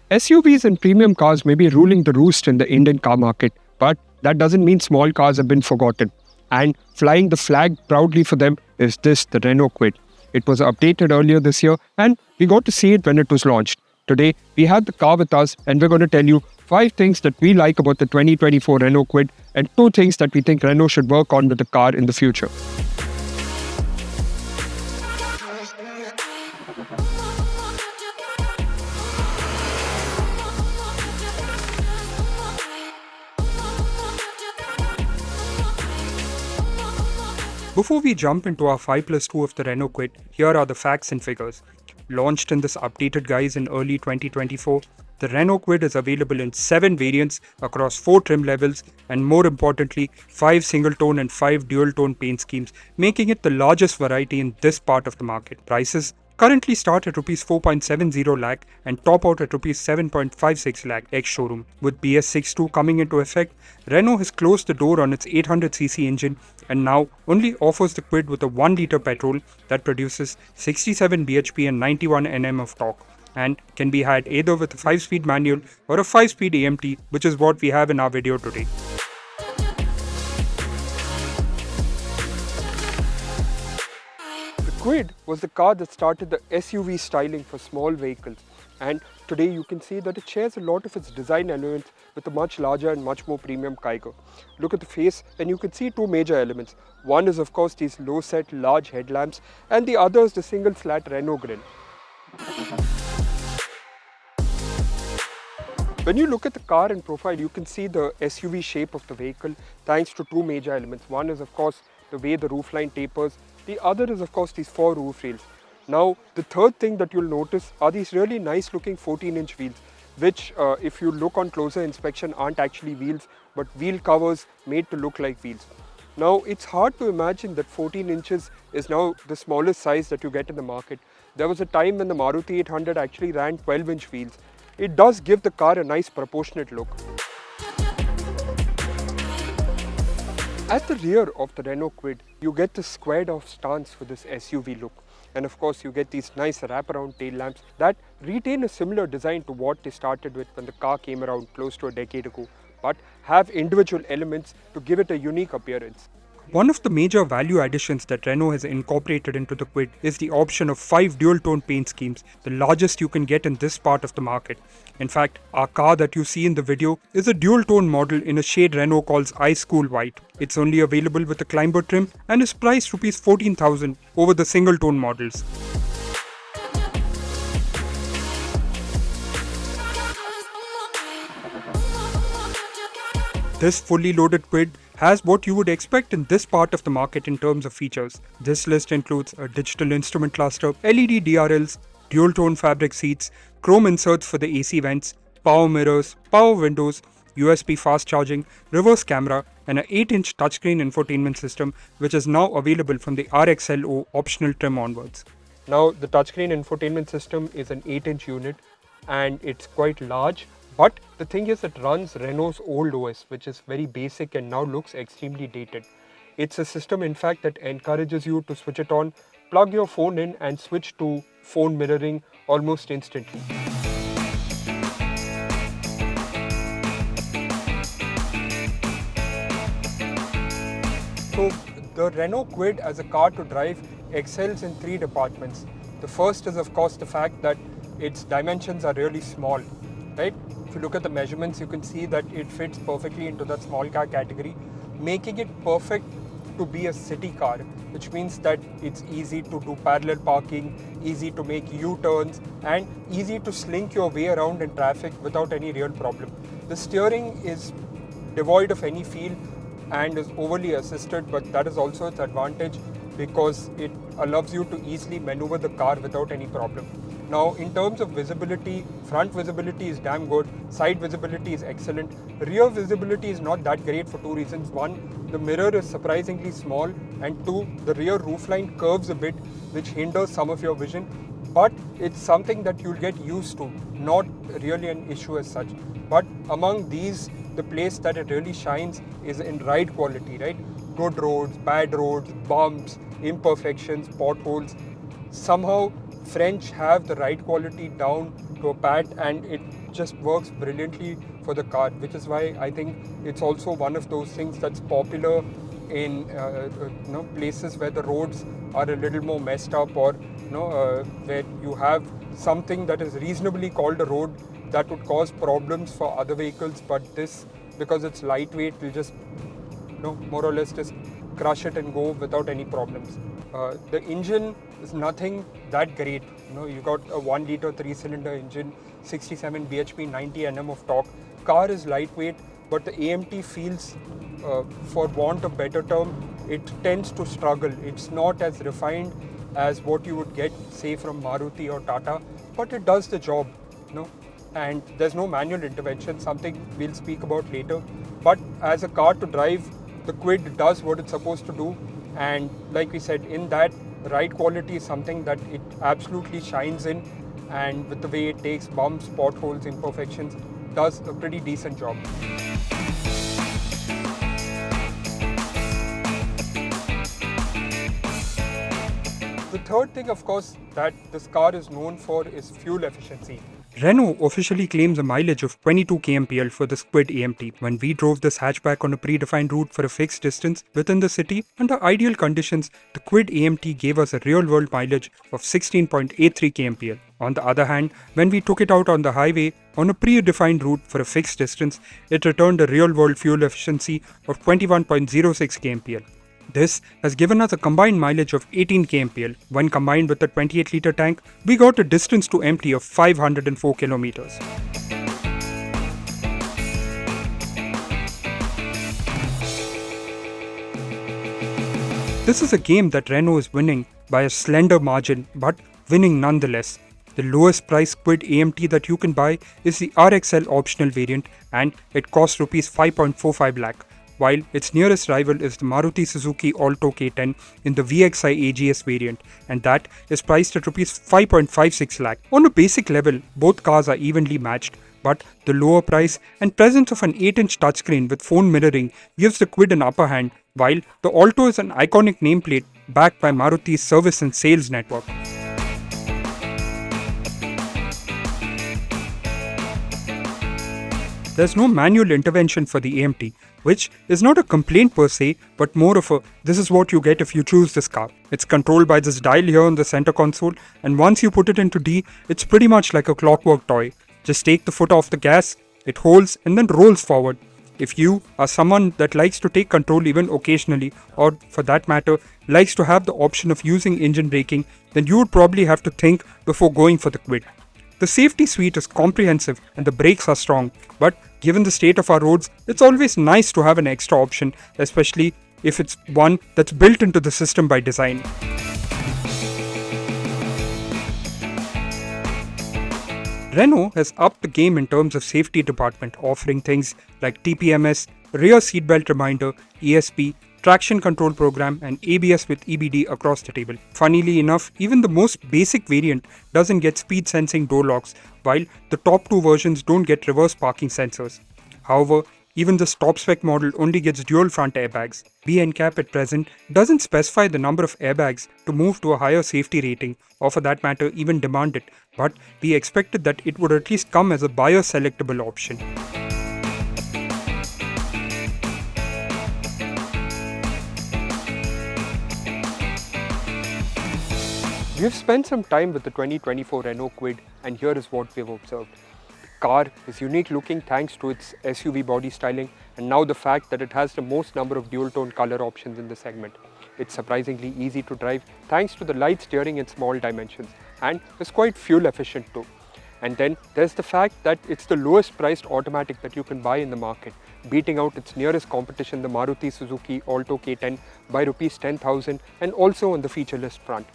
SUVs and premium cars may be ruling the roost in the Indian car market, but that doesn't mean small cars have been forgotten. And flying the flag proudly for them is this, the Renault Kwid. It was updated earlier this year and we got to see it when it was launched. Today, we have the car with us and we're going to tell you 5 things that we like about the 2024 Renault Kwid and 2 things that we think Renault should work on with the car in the future. Before we jump into our 5 plus 2 of the Renault Kwid, here are the facts and figures. Launched in this updated guise in early 2024, the Renault Kwid is available in 7 variants across 4 trim levels and more importantly 5 single tone and 5 dual tone paint schemes, making it the largest variety in this part of the market. Prices currently start at Rs 4.70 lakh and top out at Rs 7.56 lakh ex-showroom. With BS6.2 coming into effect, Renault has closed the door on its 800cc engine and now only offers the Kwid with a 1 litre petrol that produces 67 bhp and 91 Nm of torque and can be had either with a 5-speed manual or a 5-speed AMT, which is what we have in our video today. Kwid was the car that started the SUV styling for small vehicles, and today you can see that it shares a lot of its design elements with a much larger and much more premium Kygo. Look at the face and you can see 2 major elements. One is of course these low set large headlamps and the other is the single flat Renault grille. When you look at the car in profile, you can see the SUV shape of the vehicle thanks to 2 major elements. One is of course the way the roofline tapers. The other is of course these 4 roof rails. Now the third thing that you'll notice are these really nice looking 14-inch wheels, which if you look on closer inspection aren't actually wheels but wheel covers made to look like wheels. Now it's hard to imagine that 14 inches is now the smallest size that you get in the market. There was a time when the Maruti 800 actually ran 12-inch wheels. It does give the car a nice proportionate look. At the rear of the Renault Kwid, you get the squared off stance for this SUV look. And of course you get these nice wraparound tail lamps that retain a similar design to what they started with when the car came around close to a decade ago, but have individual elements to give it a unique appearance. One of the major value additions that Renault has incorporated into the Kwid is the option of 5 dual-tone paint schemes, the largest you can get in this part of the market. In fact, our car that you see in the video is a dual-tone model in a shade Renault calls Ice Cool White. It's only available with a climber trim and is priced Rs 14,000 over the single-tone models. This fully loaded Kwid has what you would expect in this part of the market in terms of features. This list includes a digital instrument cluster, LED DRLs, dual-tone fabric seats, chrome inserts for the AC vents, power mirrors, power windows, USB fast charging, reverse camera, and an 8-inch touchscreen infotainment system which is now available from the RXLO optional trim onwards. Now the touchscreen infotainment system is an 8-inch unit and it's quite large. But the thing is, it runs Renault's old OS, which is very basic and now looks extremely dated. It's a system, in fact, that encourages you to switch it on, plug your phone in and switch to phone mirroring almost instantly. So the Renault Kwid as a car to drive excels in 3 departments. The first is of course the fact that its dimensions are really small, right? If you look at the measurements, you can see that it fits perfectly into that small car category, making it perfect to be a city car, which means that it's easy to do parallel parking, easy to make U-turns, and easy to slink your way around in traffic without any real problem. The steering is devoid of any feel and is overly assisted, but that is also its advantage because it allows you to easily maneuver the car without any problem. Now, in terms of visibility, front visibility is damn good, side visibility is excellent, rear visibility is not that great for 2 reasons. 1, the mirror is surprisingly small, and 2, the rear roofline curves a bit, which hinders some of your vision, but it's something that you'll get used to, not really an issue as such. But among these, the place that it really shines is in ride quality, right? Good roads, bad roads, bumps, imperfections, potholes. Somehow, French have the ride quality down to a pat, and it just works brilliantly for the car, which is why I think it's also one of those things that's popular in places where the roads are a little more messed up, or where you have something that is reasonably called a road that would cause problems for other vehicles, but this, because it's lightweight, will just more or less just crush it and go without any problems. The engine is nothing that great. You got a 1 liter 3-cylinder engine, 67 bhp, 90 Nm of torque. Car is lightweight, but the AMT feels, for want of better term, it tends to struggle. It's not as refined as what you would get, say, from Maruti or Tata, but it does the job. And there's no manual intervention, something we'll speak about later. But as a car to drive, the Kwid does what it's supposed to do, and like we said, in that, ride quality is something that it absolutely shines in, and with the way it takes bumps, potholes, imperfections, does a pretty decent job. The third thing, of course, that this car is known for is fuel efficiency. Renault officially claims a mileage of 22 kmpl for this Kwid AMT. When we drove this hatchback on a predefined route for a fixed distance within the city, under ideal conditions, the Kwid AMT gave us a real-world mileage of 16.83 kmpl. On the other hand, when we took it out on the highway on a predefined route for a fixed distance, it returned a real-world fuel efficiency of 21.06 kmpl. This has given us a combined mileage of 18 kmpl. When combined with the 28-litre tank, we got a distance to empty of 504 kilometers. This is a game that Renault is winning by a slender margin, but winning nonetheless. The lowest price Kwid AMT that you can buy is the RXL optional variant, and it costs Rs 5.45 lakh. While its nearest rival is the Maruti Suzuki Alto K10 in the VXI AGS variant, and that is priced at Rs 5.56 lakh. On a basic level, both cars are evenly matched, but the lower price and presence of an 8-inch touchscreen with phone mirroring gives the Kwid an upper hand, while the Alto is an iconic nameplate backed by Maruti's service and sales network. There's no manual intervention for the AMT, which is not a complaint per se, but more of a this is what you get if you choose this car. It's controlled by this dial here on the center console, and once you put it into D, it's pretty much like a clockwork toy. Just take the foot off the gas, it holds and then rolls forward. If you are someone that likes to take control even occasionally, or for that matter, likes to have the option of using engine braking, then you would probably have to think before going for the Kwid. The safety suite is comprehensive and the brakes are strong, but given the state of our roads, it's always nice to have an extra option, especially if it's one that's built into the system by design. Renault has upped the game in terms of safety department, offering things like TPMS, rear seatbelt reminder, ESP, traction control program, and ABS with EBD across the table. Funnily enough, even the most basic variant doesn't get speed sensing door locks, while the top two versions don't get reverse parking sensors. However, even this top spec model only gets dual front airbags. BNCAP at present doesn't specify the number of airbags to move to a higher safety rating, or for that matter even demand it, but we expected that it would at least come as a buyer selectable option. We've spent some time with the 2024 Renault Kwid, and here is what we've observed. The car is unique looking thanks to its SUV body styling, and now the fact that it has the most number of dual-tone color options in the segment. It's surprisingly easy to drive thanks to the light steering in small dimensions, and is quite fuel efficient too. And then there's the fact that it's the lowest priced automatic that you can buy in the market, beating out its nearest competition, the Maruti Suzuki Alto K10, by Rs 10,000, and also on the feature list front.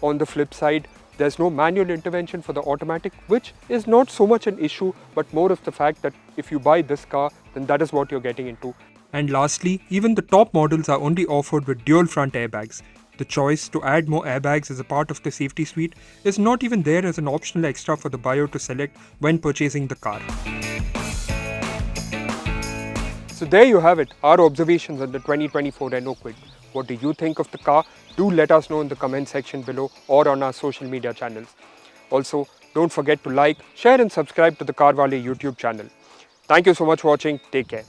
On the flip side, there's no manual intervention for the automatic, which is not so much an issue, but more of the fact that if you buy this car, then that is what you're getting into. And lastly, even the top models are only offered with dual front airbags. The choice to add more airbags as a part of the safety suite is not even there as an optional extra for the buyer to select when purchasing the car. So there you have it, our observations on the 2024 Renault Kwid. What do you think of the car? Do let us know in the comment section below or on our social media channels. Also, don't forget to like, share and subscribe to the Carwale YouTube channel. Thank you so much for watching. Take care.